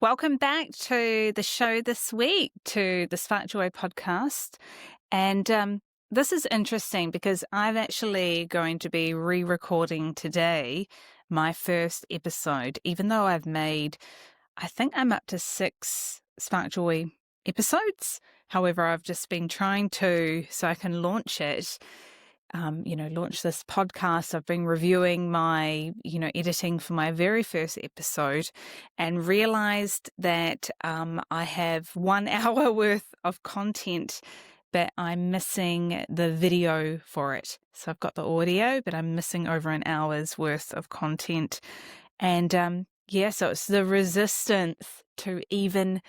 Welcome back to the show this week, to the Spark Joy podcast. And this is interesting because I'm actually going to be re-recording today my first episode, even though I think I'm up to 6 Spark Joy episodes. However, I've just been trying to, so I can launch it, launch this podcast. I've been reviewing my, editing for my very first episode and realized that I have 1 hour worth of content, but I'm missing the video for it. So I've got the audio, but I'm missing over an hour's worth of content. And so it's the resistance to even,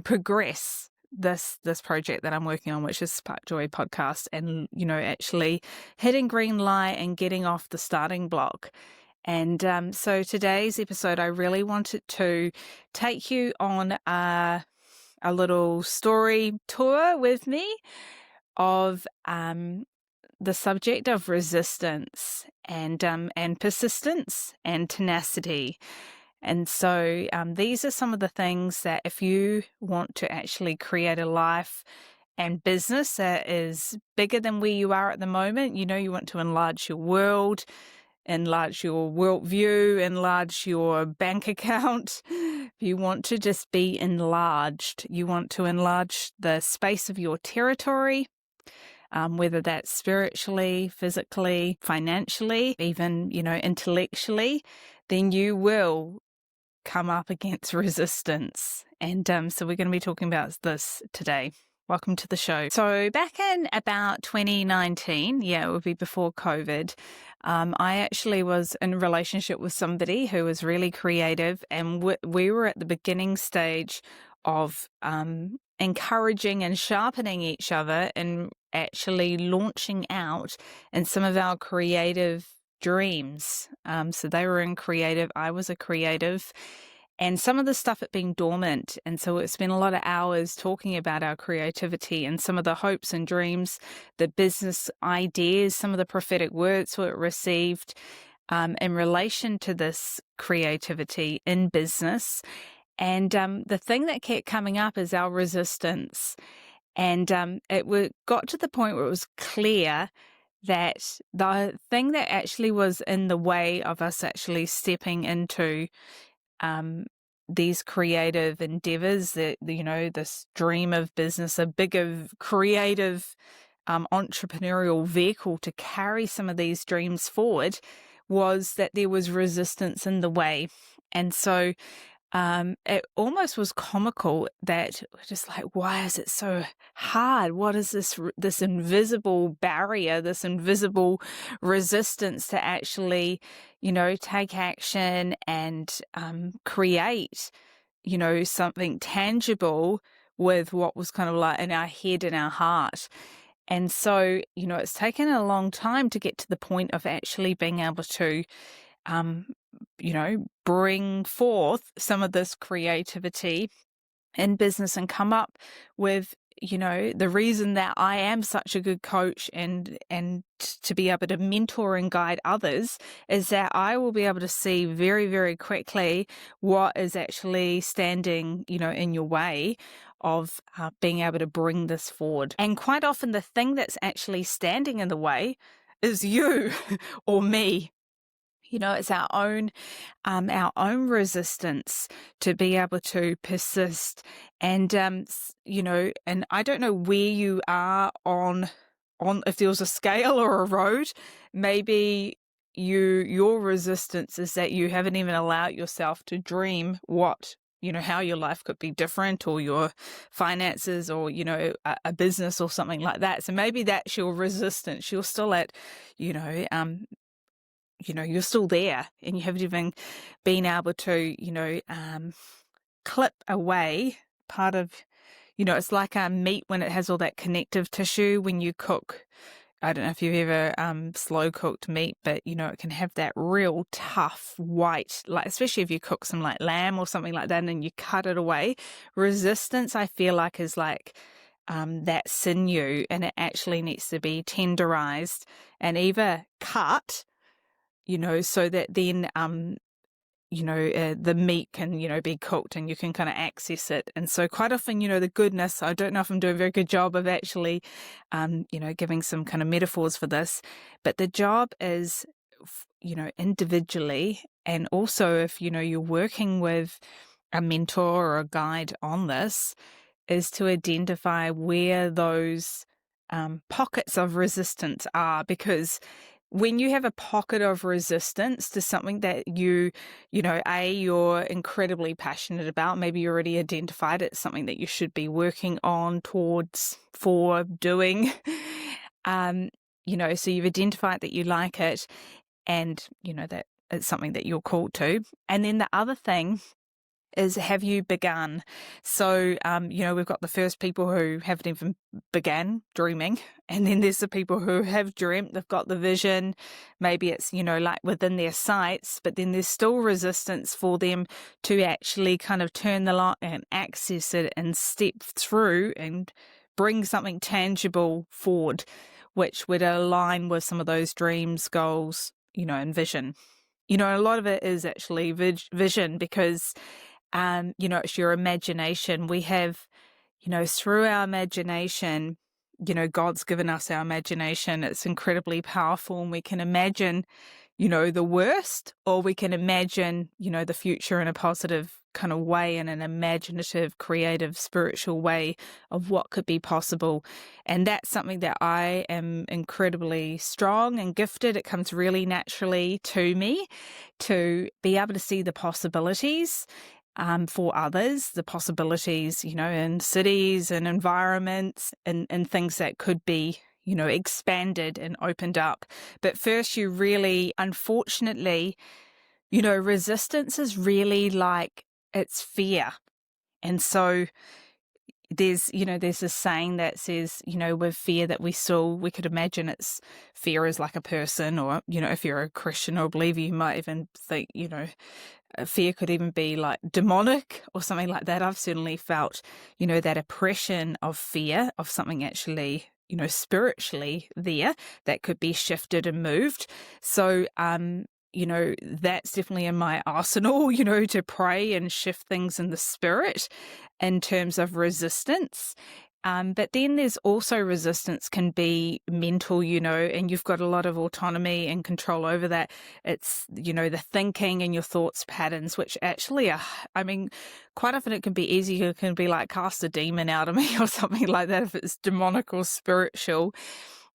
progress this project that I'm working on, which is Spark Joy podcast, and, actually hitting green light and getting off the starting block. And so today's episode, I really wanted to take you on a little story tour with me of the subject of resistance and persistence and tenacity. And so these are some of the things that if you want to actually create a life and business that is bigger than where you are at the moment, you want to enlarge your world, enlarge your worldview, enlarge your bank account. You want to just be enlarged. You want to enlarge the space of your territory, whether that's spiritually, physically, financially, even, intellectually, then you will come up against resistance. And so we're going to be talking about this today. Welcome to the show. So back in about 2019, it would be before COVID, I actually was in a relationship with somebody who was really creative, and we were at the beginning stage of encouraging and sharpening each other and actually launching out in some of our creative dreams. So they were in creative, I was a creative, and some of the stuff had been dormant. And so it spent a lot of hours talking about our creativity and some of the hopes and dreams, the business ideas, some of the prophetic words we received in relation to this creativity in business. And the thing that kept coming up is our resistance. And it got to the point where it was clear that the thing that actually was in the way of us actually stepping into these creative endeavors, that, this dream of business, a bigger creative entrepreneurial vehicle to carry some of these dreams forward, was that there was resistance in the way. And so it almost was comical that we're just like, why is it so hard? What is this invisible barrier, this invisible resistance to actually, take action and create, something tangible with what was kind of like in our head and our heart. And so, it's taken a long time to get to the point of actually being able to bring forth some of this creativity in business and come up with, the reason that I am such a good coach and to be able to mentor and guide others is that I will be able to see very, very quickly what is actually standing, in your way of being able to bring this forward. And quite often the thing that's actually standing in the way is you or me. It's our own resistance to be able to persist. And, and I don't know where you are on if there was a scale or a road. Maybe your resistance is that you haven't even allowed yourself to dream what, how your life could be different, or your finances, or, a business or something like that. So maybe that's your resistance. You're still at, you're still there, and you haven't even been able to, clip away part of, it's like meat when it has all that connective tissue when you cook. I don't know if you've ever slow cooked meat, but, it can have that real tough white, like, especially if you cook some like lamb or something like that and then you cut it away. Resistance, I feel like, is like that sinew, and it actually needs to be tenderized and either cut, so that then the meat can, be cooked and you can kind of access it. And so quite often, the goodness, I don't know if I'm doing a very good job of actually, giving some kind of metaphors for this, but the job is, individually, and also if, you're working with a mentor or a guide on this, is to identify where those pockets of resistance are, because when you have a pocket of resistance to something that you're incredibly passionate about, maybe you already identified it's something that you should be working on for doing, so you've identified that you like it and, that it's something that you're called to. And then the other thing is, have you begun? So, we've got the first people who haven't even began dreaming. And then there's the people who have dreamt, they've got the vision. Maybe it's, like within their sights, but then there's still resistance for them to actually kind of turn the light and access it and step through and bring something tangible forward, which would align with some of those dreams, goals, and vision. A lot of it is actually vision, because it's your imagination. We have, through our imagination, God's given us our imagination. It's incredibly powerful, and we can imagine, the worst, or we can imagine, the future in a positive kind of way, in an imaginative, creative, spiritual way of what could be possible. And that's something that I am incredibly strong and gifted. It comes really naturally to me to be able to see the possibilities for others, the possibilities, in cities and environments and things that could be, expanded and opened up. But first, you really, unfortunately, resistance is really like it's fear. And so there's this saying that says, with fear that we could imagine it's fear is like a person, or, if you're a Christian or a believer, you might even think, fear could even be like demonic or something like that. I've certainly felt, that oppression of fear of something actually, spiritually there that could be shifted and moved. So, that's definitely in my arsenal, to pray and shift things in the spirit in terms of resistance. But then there's also resistance can be mental, and you've got a lot of autonomy and control over that. It's, the thinking and your thoughts patterns, which actually are, quite often it can be easy. It can be like cast a demon out of me or something like that if it's demonic or spiritual,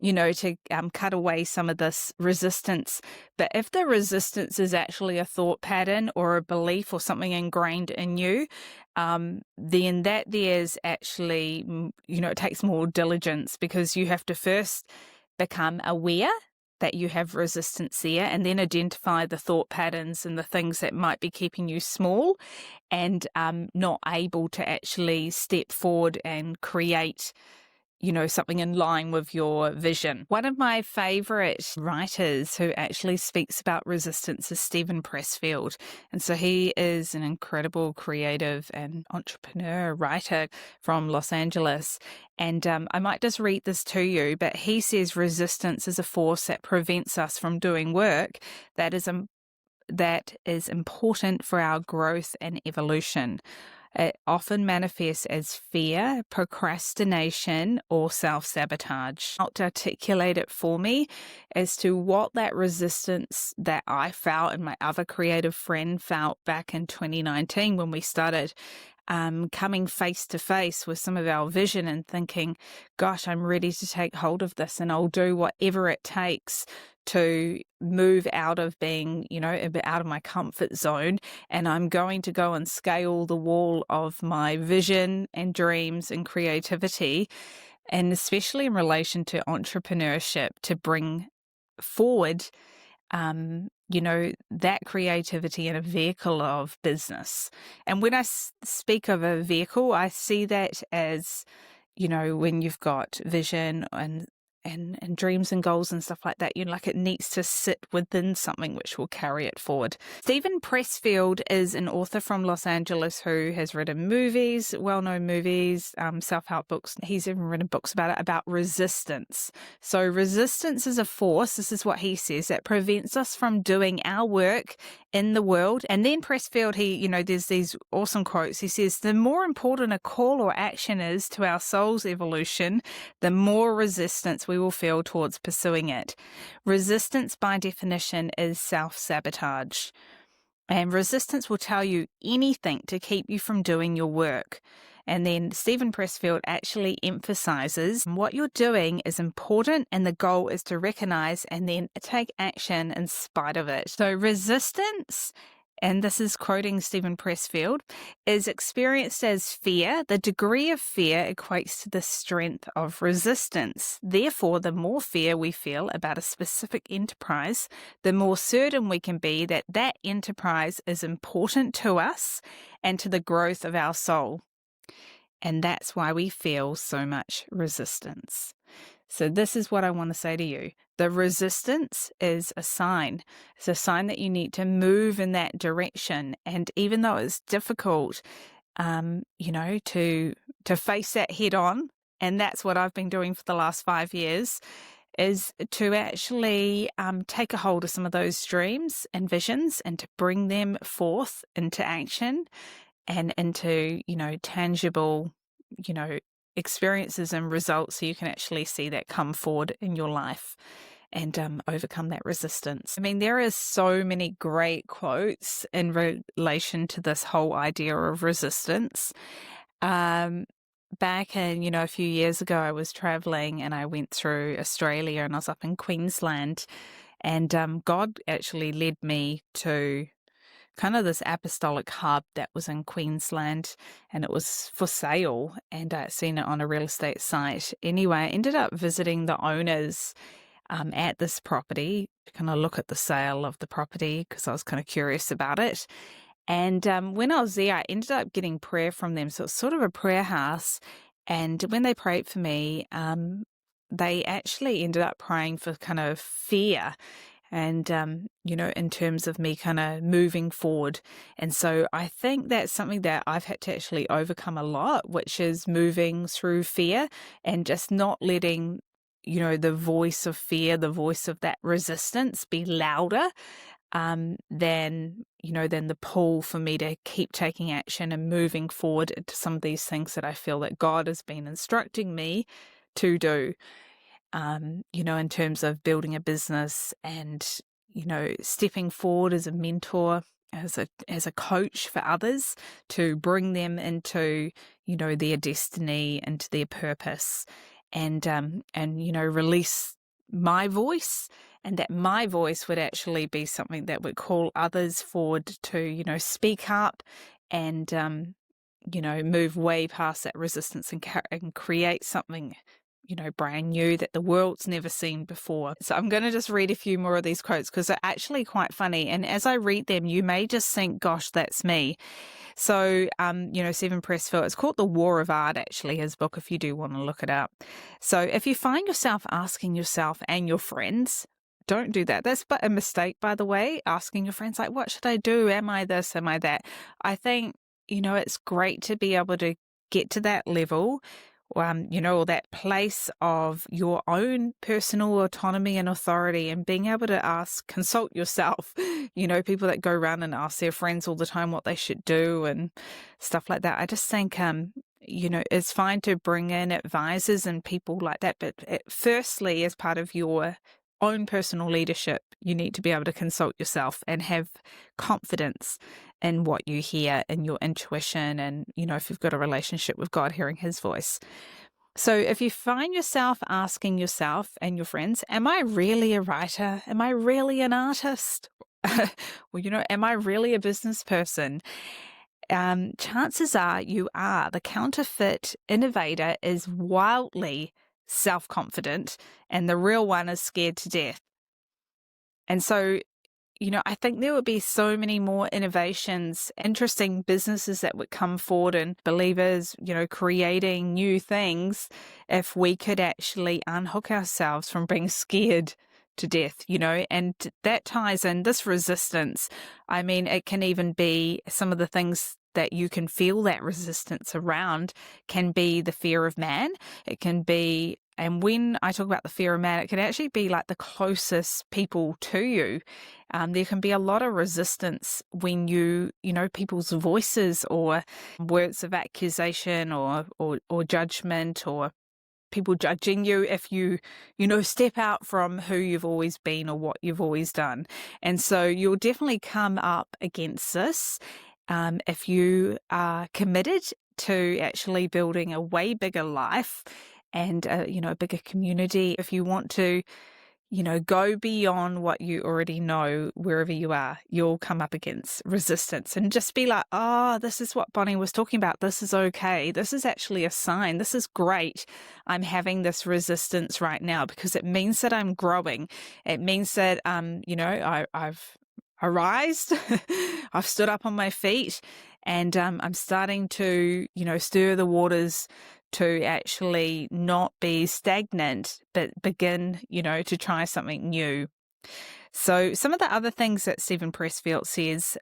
to cut away some of this resistance. But if the resistance is actually a thought pattern or a belief or something ingrained in you, then that there's actually, it takes more diligence, because you have to first become aware that you have resistance there, and then identify the thought patterns and the things that might be keeping you small and not able to actually step forward and create something in line with your vision. One of my favorite writers who actually speaks about resistance is Steven Pressfield. And so he is an incredible creative and entrepreneur writer from Los Angeles. And I might just read this to you, but he says resistance is a force that prevents us from doing work that is important for our growth and evolution. It often manifests as fear, procrastination, or self-sabotage. Helped articulate it for me as to what that resistance that I felt and my other creative friend felt back in 2019 when we started coming face to face with some of our vision and thinking, gosh, I'm ready to take hold of this and I'll do whatever it takes to move out of being, a bit out of my comfort zone. And I'm going to go and scale the wall of my vision and dreams and creativity. And especially in relation to entrepreneurship, to bring forward that creativity in a vehicle of business. And when I speak of a vehicle, I see that as, when you've got vision and dreams and goals and stuff like that. Like it needs to sit within something which will carry it forward. Steven Pressfield is an author from Los Angeles who has written movies, well-known movies, self-help books. He's even written books about resistance. So resistance is a force, this is what he says, that prevents us from doing our work in the world. And then Pressfield, there's these awesome quotes. He says, the more important a call or action is to our soul's evolution, the more resistance we will feel towards pursuing it. Resistance, by definition, is self-sabotage. And resistance will tell you anything to keep you from doing your work. And then Steven Pressfield actually emphasizes what you're doing is important and the goal is to recognize and then take action in spite of it. So resistance, and this is quoting Steven Pressfield, is experienced as fear. The degree of fear equates to the strength of resistance. Therefore, the more fear we feel about a specific enterprise, the more certain we can be that that enterprise is important to us and to the growth of our soul. And that's why we feel so much resistance. So this is what I want to say to you. The resistance is a sign. It's a sign that you need to move in that direction. And even though it's difficult, to face that head on, and that's what I've been doing for the last 5 years, is to actually take a hold of some of those dreams and visions and to bring them forth into action and into, tangible, experiences and results, so you can actually see that come forward in your life and overcome that resistance. I mean, there are so many great quotes in relation to this whole idea of resistance. Back in, a few years ago, I was traveling and I went through Australia and I was up in Queensland, and God actually led me to kind of this apostolic hub that was in Queensland, and it was for sale, and I'd seen it on a real estate site. Anyway, I ended up visiting the owners at this property to kind of look at the sale of the property because I was kind of curious about it. And when I was there, I ended up getting prayer from them. So it's sort of a prayer house. And when they prayed for me, they actually ended up praying for kind of fear and, in terms of me kind of moving forward. And so I think that's something that I've had to actually overcome a lot, which is moving through fear and just not letting, the voice of fear, the voice of that resistance be louder than the pull for me to keep taking action and moving forward into some of these things that I feel that God has been instructing me to do. In terms of building a business and, stepping forward as a mentor, as a coach for others to bring them into, their destiny, into their purpose and release my voice, and that my voice would actually be something that would call others forward to, speak up and, move way past that resistance and create something brand new that the world's never seen before. So I'm going to just read a few more of these quotes because they're actually quite funny. And as I read them, you may just think, gosh, that's me. So, Steven Pressfield, it's called The War of Art, actually, his book, if you do want to look it up. So if you find yourself asking yourself and your friends, don't do that. That's but a mistake, by the way, asking your friends, like, what should I do? Am I this? Am I that? I think, it's great to be able to get to that level, or that place of your own personal autonomy and authority, and being able to consult yourself, people that go around and ask their friends all the time what they should do and stuff like that. I just think, it's fine to bring in advisors and people like that. But firstly, as part of your own personal leadership, you need to be able to consult yourself and have confidence in what you hear in your intuition and, if you've got a relationship with God, hearing his voice. So if you find yourself asking yourself and your friends, am I really a writer? Am I really an artist? Am I really a business person? Chances are you are. The counterfeit innovator is wildly self-confident and the real one is scared to death. And so I think there would be so many more innovations, interesting businesses that would come forward and believers, creating new things if we could actually unhook ourselves from being scared to death, and that ties in this resistance. I mean, it can even be some of the things that you can feel that resistance around can be the fear of man. It can be, and when I talk about the fear of man, it can actually be like the closest people to you. There can be a lot of resistance when people's voices or words of accusation or judgment, or people judging you if you step out from who you've always been or what you've always done. And so you'll definitely come up against this if you are committed to actually building a way bigger life and a bigger community. If you want to go beyond what you already know, wherever you are, you'll come up against resistance and just be like, oh, this is what Bonnie was talking about. This is okay. This is actually a sign. This is great. I'm having this resistance right now because it means that I'm growing. It means that, I've arisen. I've stood up on my feet and I'm starting to, stir the waters to actually not be stagnant, but begin, to try something new. So some of the other things that Steven Pressfield says,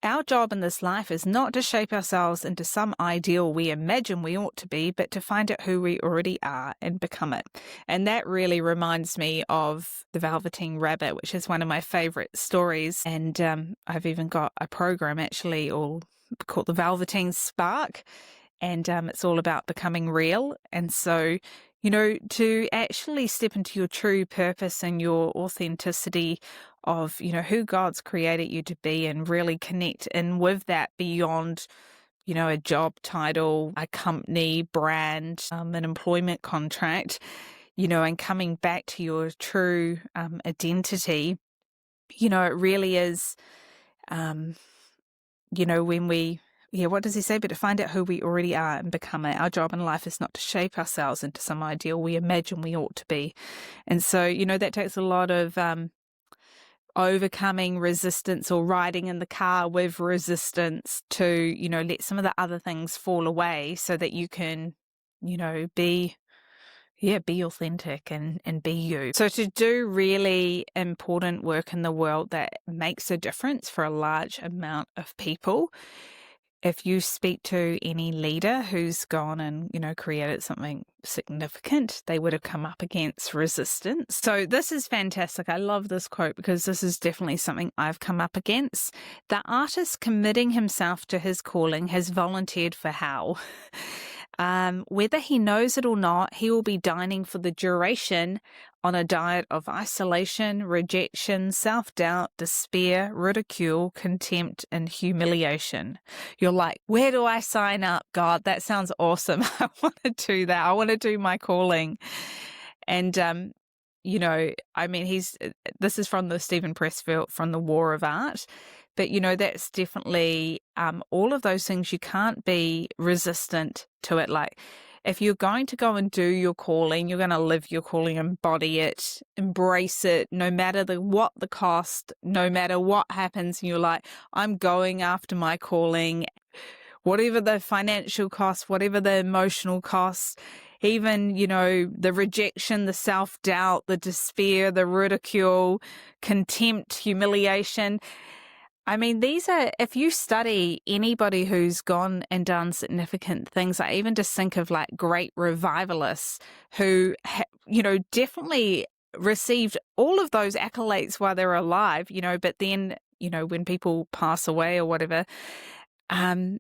our job in this life is not to shape ourselves into some ideal we imagine we ought to be, but to find out who we already are and become it. And that really reminds me of The Velveteen Rabbit, which is one of my favorite stories. And I've even got a program actually called The Velveteen Spark. And it's all about becoming real. And so, to actually step into your true purpose and your authenticity of, who God's created you to be and really connect in with that beyond, a job title, a company, brand, an employment contract, and coming back to your true identity, it really is, when we what does he say? But to find out who we already are and become it. Our job in life is not to shape ourselves into some ideal we imagine we ought to be. And so, that takes a lot of overcoming resistance or riding in the car with resistance to, let some of the other things fall away so that you can, be authentic and be you. So to do really important work in the world that makes a difference for a large amount of people, if you speak to any leader who's gone and, created something significant, they would have come up against resistance. So this is fantastic. I love this quote because this is definitely something I've come up against. The artist committing himself to his calling has volunteered for hell. Whether he knows it or not, he will be dining for the duration on a diet of isolation, rejection, self-doubt, despair, ridicule, contempt, and humiliation. You're like, where do I sign up, God? That sounds awesome. I want to do that. I want to do my calling. And, this is from the Steven Pressfield, from The War of Art. But, that's definitely all of those things. You can't be resistant to it. Like, if you're going to go and do your calling, you're going to live your calling, embody it, embrace it, no matter what the cost, no matter what happens. And you're like, I'm going after my calling, whatever the financial cost, whatever the emotional costs, even, the rejection, the self-doubt, the despair, the ridicule, contempt, humiliation. I mean, these are, if you study anybody who's gone and done significant things, I even just think of like great revivalists who, definitely received all of those accolades while they were alive, but then, when people pass away or whatever, then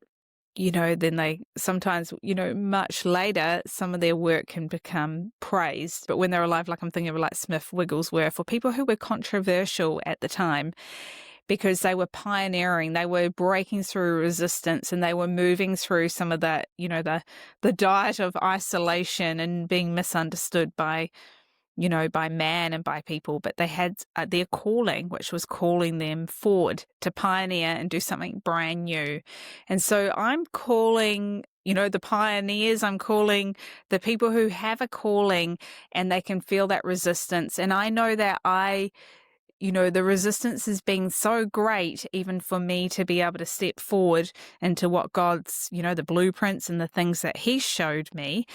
they sometimes, much later, some of their work can become praised. But when they're alive, like I'm thinking of like Smith Wigglesworth, or people who were controversial at the time, because they were pioneering, they were breaking through resistance, and they were moving through some of that, the diet of isolation and being misunderstood by, by man and by people, but they had their calling, which was calling them forward to pioneer and do something brand new. And so I'm calling, the pioneers, I'm calling the people who have a calling and they can feel that resistance. And I know that the resistance has been so great, even for me to be able to step forward into what God's, the blueprints and the things that He showed me,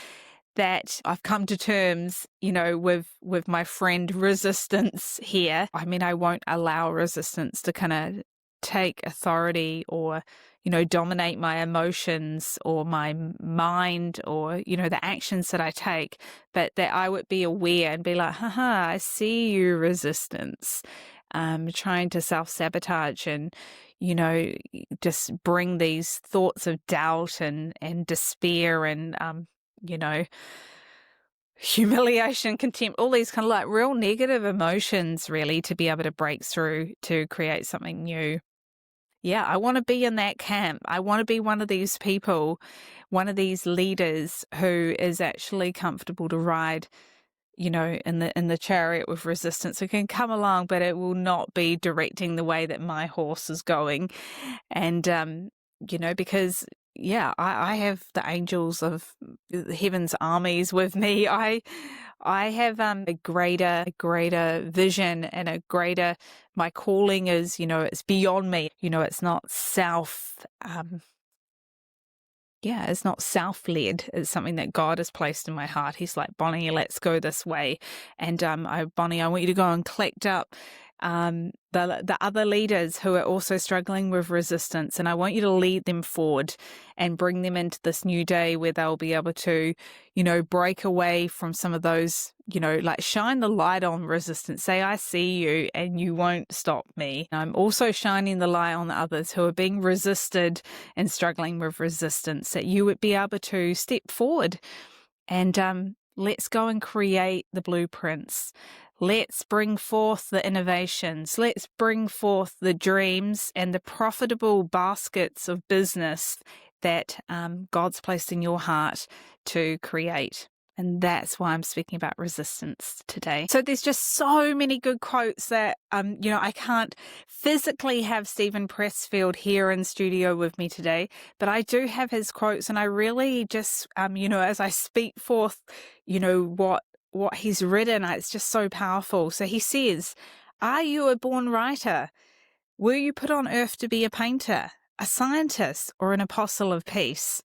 that I've come to terms, with my friend resistance here. I mean, I won't allow resistance to kind of take authority or, dominate my emotions or my mind or, the actions that I take, but that I would be aware and be like, haha, I see you, resistance. Trying to self-sabotage and, just bring these thoughts of doubt and despair and, humiliation, contempt, all these kind of like real negative emotions, really, to be able to break through to create something new. Yeah, I want to be in that camp. I want to be one of these people, one of these leaders who is actually comfortable to ride, in the chariot with resistance. It can come along, but it will not be directing the way that my horse is going. And, because I have the angels of the heaven's armies with me. I have a greater vision and a greater, my calling is, it's beyond me. It's not it's not self-led. It's something that God has placed in my heart. He's like, Bonnie, let's go this way. And Bonnie, I want you to go and collect up the other leaders who are also struggling with resistance, and I want you to lead them forward and bring them into this new day where they'll be able to, break away from some of those, like shine the light on resistance. Say, I see you and you won't stop me. I'm also shining the light on the others who are being resisted and struggling with resistance, that you would be able to step forward and let's go and create the blueprints. Let's bring forth the innovations. Let's bring forth the dreams and the profitable baskets of business that God's placed in your heart to create. And that's why I'm speaking about resistance today. So there's just so many good quotes that, I can't physically have Steven Pressfield here in studio with me today, but I do have his quotes, and I really just, as I speak forth, what he's written, it's just so powerful. So he says, are you a born writer? Were you put on earth to be a painter, a scientist, or an apostle of peace?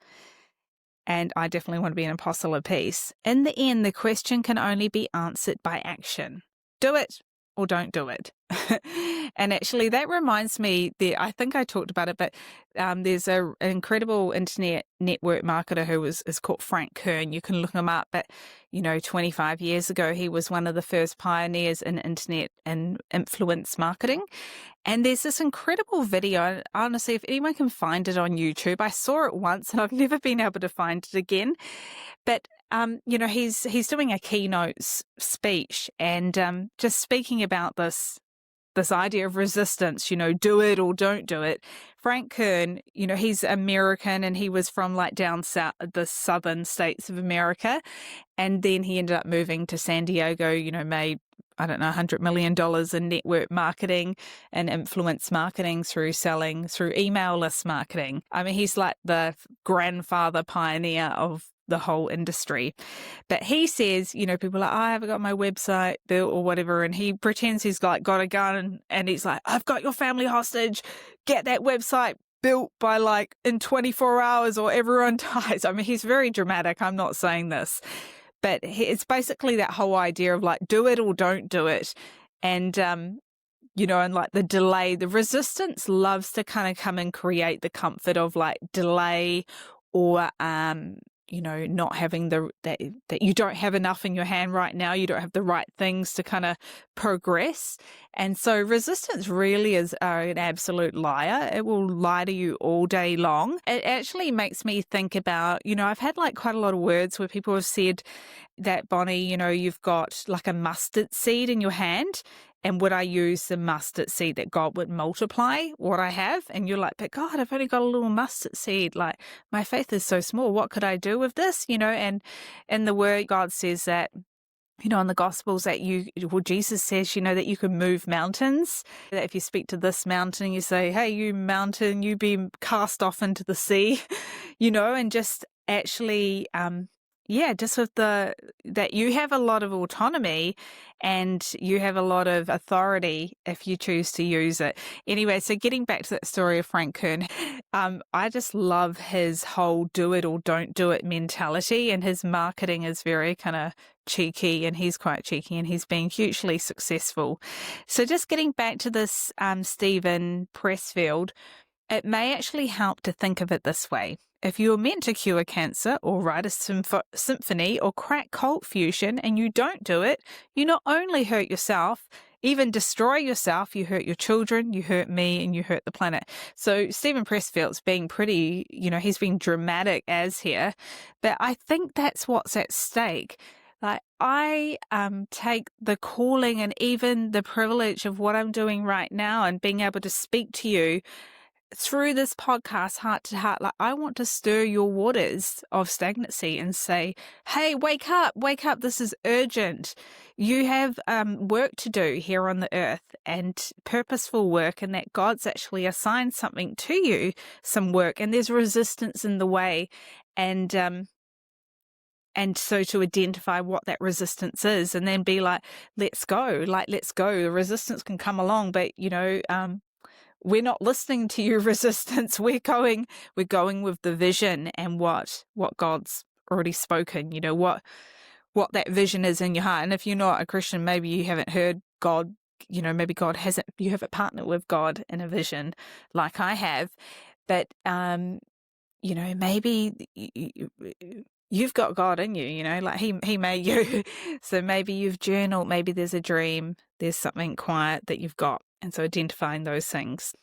And I definitely want to be an apostle of peace. In the end, the question can only be answered by action. Do it or don't do it. And actually, that reminds me, I think I talked about it, but there's an incredible internet network marketer who is called Frank Kern. You can look him up, but 25 years ago, he was one of the first pioneers in internet and influence marketing. And there's this incredible video. Honestly, if anyone can find it on YouTube, I saw it once and I've never been able to find it again. But he's doing a keynote speech and just speaking about this idea of resistance, do it or don't do it. Frank Kern, he's American and he was from like down south, the southern states of America. And then he ended up moving to San Diego, made, $100 million in network marketing and influence marketing through email list marketing. I mean, he's like the grandfather pioneer of the whole industry. But he says, people are like, I haven't got my website built or whatever. And he pretends he's like got a gun and he's like, I've got your family hostage. Get that website built by like in 24 hours or everyone dies. I mean, he's very dramatic. I'm not saying this, but it's basically that whole idea of like, do it or don't do it. And, and like the delay, the resistance loves to kind of come and create the comfort of like delay or, not having that you don't have enough in your hand right now. You don't have the right things to kind of progress. And so resistance really is an absolute liar. It will lie to you all day long. It actually makes me think about, I've had like quite a lot of words where people have said that, Bonnie, you've got like a mustard seed in your hand. And would I use the mustard seed that God would multiply what I have? And you're like, but God, I've only got a little mustard seed. Like my faith is so small. What could I do with this? And in the word, God says that in the Gospels that Jesus says, that you can move mountains. That if you speak to this mountain, you say, hey, you mountain, you be cast off into the sea, and just actually, just with that you have a lot of autonomy and you have a lot of authority if you choose to use it. Anyway, so getting back to that story of Frank Kern, I just love his whole do it or don't do it mentality, and his marketing is very kind of cheeky, and he's quite cheeky, and he's been hugely successful. So just getting back to this Steven Pressfield, it may actually help to think of it this way. If you're meant to cure cancer or write a symphony or crack Cold Fusion and you don't do it, you not only hurt yourself, even destroy yourself, you hurt your children, you hurt me, and you hurt the planet. So Steven Pressfield's being pretty, he's being dramatic as here, but I think that's what's at stake. Like, I take the calling and even the privilege of what I'm doing right now and being able to speak to you through this podcast, heart to heart. Like, I want to stir your waters of stagnancy and say, hey, wake up, this is urgent. You have work to do here on the earth, and purposeful work, and that God's actually assigned something to you, some work, and there's resistance in the way. And so to identify what that resistance is, and then be like, let's go. The resistance can come along, but, we're not listening to your resistance. We're going with the vision and what God's already spoken, what that vision is in your heart. And if you're not a Christian, maybe you haven't heard God, maybe you haven't partnered with God in a vision like I have. But, maybe you've got God in you, like he made you. So maybe you've journaled, maybe there's a dream, there's something quiet that you've got. And so identifying those things.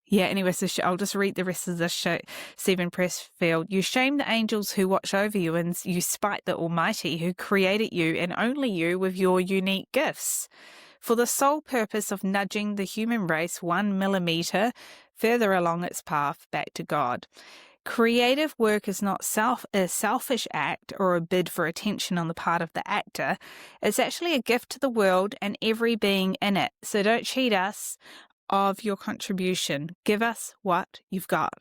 Yeah, anyway, so I'll just read the rest of this show. Steven Pressfield, you shame the angels who watch over you, and you spite the Almighty who created you and only you with your unique gifts, for the sole purpose of nudging the human race 1 millimeter further along its path back to God. Creative work is not a selfish act or a bid for attention on the part of the actor. It's actually a gift to the world and every being in it. So don't cheat us of your contribution. Give us what you've got.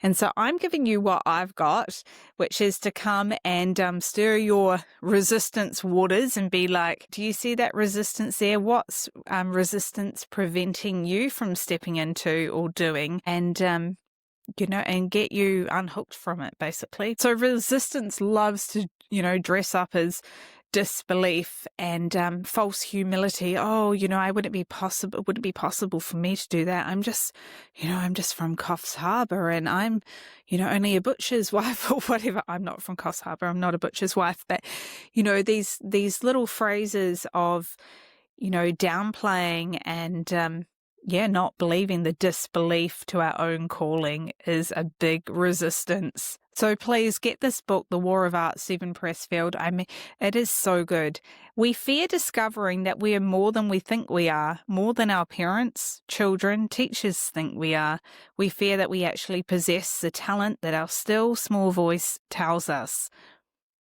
And so I'm giving you what I've got, which is to come and stir your resistance waters and be like, do you see that resistance there? What's resistance preventing you from stepping into or doing? And and get you unhooked from it, basically. So resistance loves to, dress up as disbelief and false humility. Oh, it wouldn't be possible for me to do that. I'm just from Coffs Harbour, and I'm, only a butcher's wife or whatever. I'm not from Coffs Harbour. I'm not a butcher's wife. But, these little phrases of, downplaying and, not believing, the disbelief to our own calling is a big resistance. So please get this book, The War of Art, Steven Pressfield. I mean, it is so good. We fear discovering that we are more than we think we are, more than our parents, children, teachers think we are. We fear that we actually possess the talent that our still small voice tells us,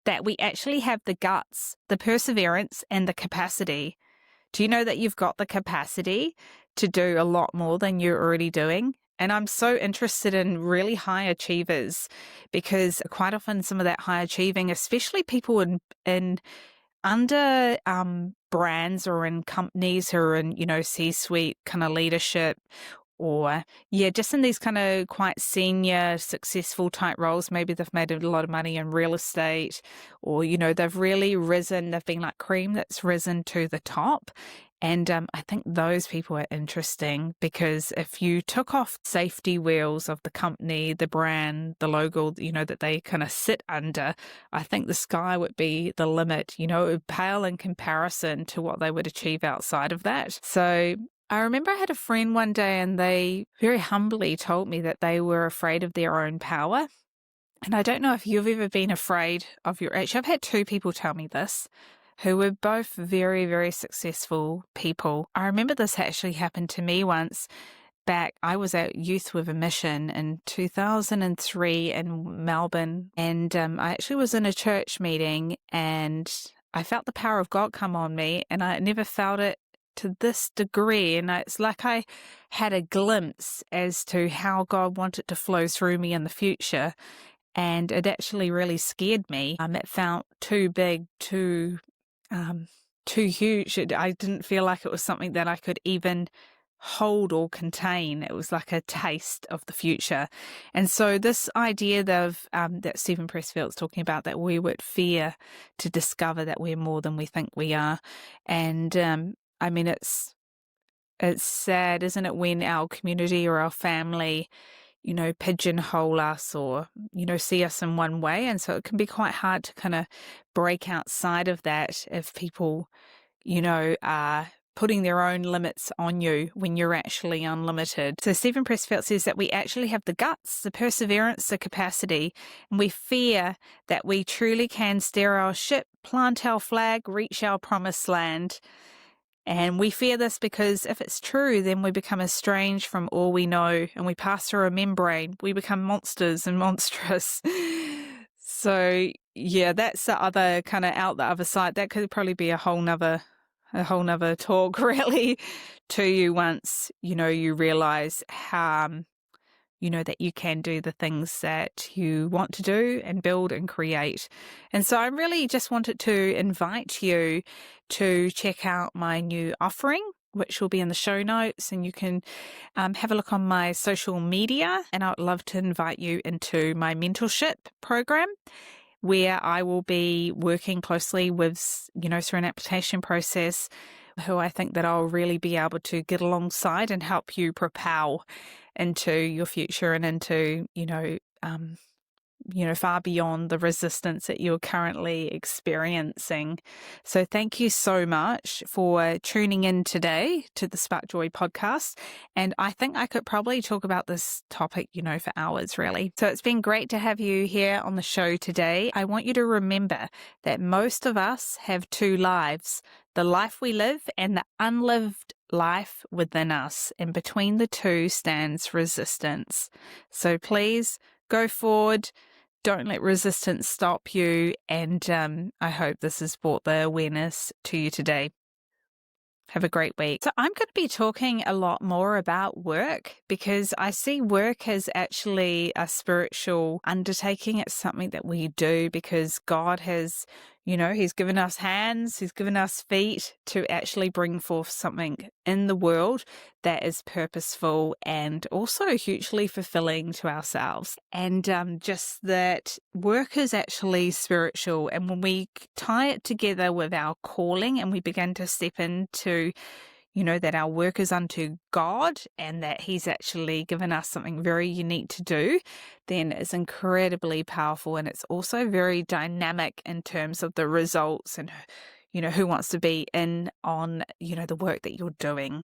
that we actually have the guts, the perseverance, and the capacity. Do you know that you've got the capacity to do a lot more than you're already doing? And I'm so interested in really high achievers, because quite often some of that high achieving, especially people in under brands or in companies who are in, C-suite kind of leadership, or just in these kind of quite senior, successful type roles. Maybe they've made a lot of money in real estate, or, they've really risen, they've been like cream that's risen to the top. And I think those people are interesting, because if you took off safety wheels of the company, the brand, the logo, that they kind of sit under, I think the sky would be the limit. It would pale in comparison to what they would achieve outside of that. So I remember I had a friend one day, and they very humbly told me that they were afraid of their own power. And I don't know if you've ever been afraid of your... Actually, I've had two people tell me this, who were both very, very successful people. I remember this actually happened to me once, back, I was at Youth with a Mission in 2003 in Melbourne, and I actually was in a church meeting, and I felt the power of God come on me, and I never felt it to this degree. And it's like I had a glimpse as to how God wanted to flow through me in the future, and it actually really scared me. It felt too big, too huge. I didn't feel like it was something that I could even hold or contain. It was like a taste of the future. And so this idea that Steven Pressfield's talking about, that we would fear to discover that we're more than we think we are. And I mean, it's sad, isn't it, when our community or our family, pigeonhole us or, see us in one way. And so it can be quite hard to kind of break outside of that if people, are putting their own limits on you when you're actually unlimited. So Steven Pressfield says that we actually have the guts, the perseverance, the capacity, and we fear that we truly can steer our ship, plant our flag, reach our promised land. And we fear this because if it's true, then we become estranged from all we know, and we pass through a membrane. We become monsters and monstrous. So yeah, that's the other kind of out the other side. That could probably be a whole nother talk really to you once, you realize how, that you can do the things that you want to do and build and create. And so I really just wanted to invite you to check out my new offering, which will be in the show notes, and you can have a look on my social media. And I'd love to invite you into my mentorship program, where I will be working closely with, through an application process, who I think that I'll really be able to get alongside and help you propel into your future and into, far beyond the resistance that you're currently experiencing. So thank you so much for tuning in today to the Spark Joy podcast. And I think I could probably talk about this topic, for hours really. So it's been great to have you here on the show today. I want you to remember that most of us have two lives, the life we live and the unlived life within us. And between the two stands resistance. So please go forward. Don't let resistance stop you. And I hope this has brought the awareness to you today. Have a great week. So I'm going to be talking a lot more about work, because I see work as actually a spiritual undertaking. It's something that we do because God has, He's given us hands, He's given us feet to actually bring forth something in the world that is purposeful and also hugely fulfilling to ourselves. And just that work is actually spiritual. And when we tie it together with our calling and we begin to step into, that our work is unto God and that He's actually given us something very unique to do, then it's incredibly powerful. And it's also very dynamic in terms of the results and, who wants to be in on, the work that you're doing.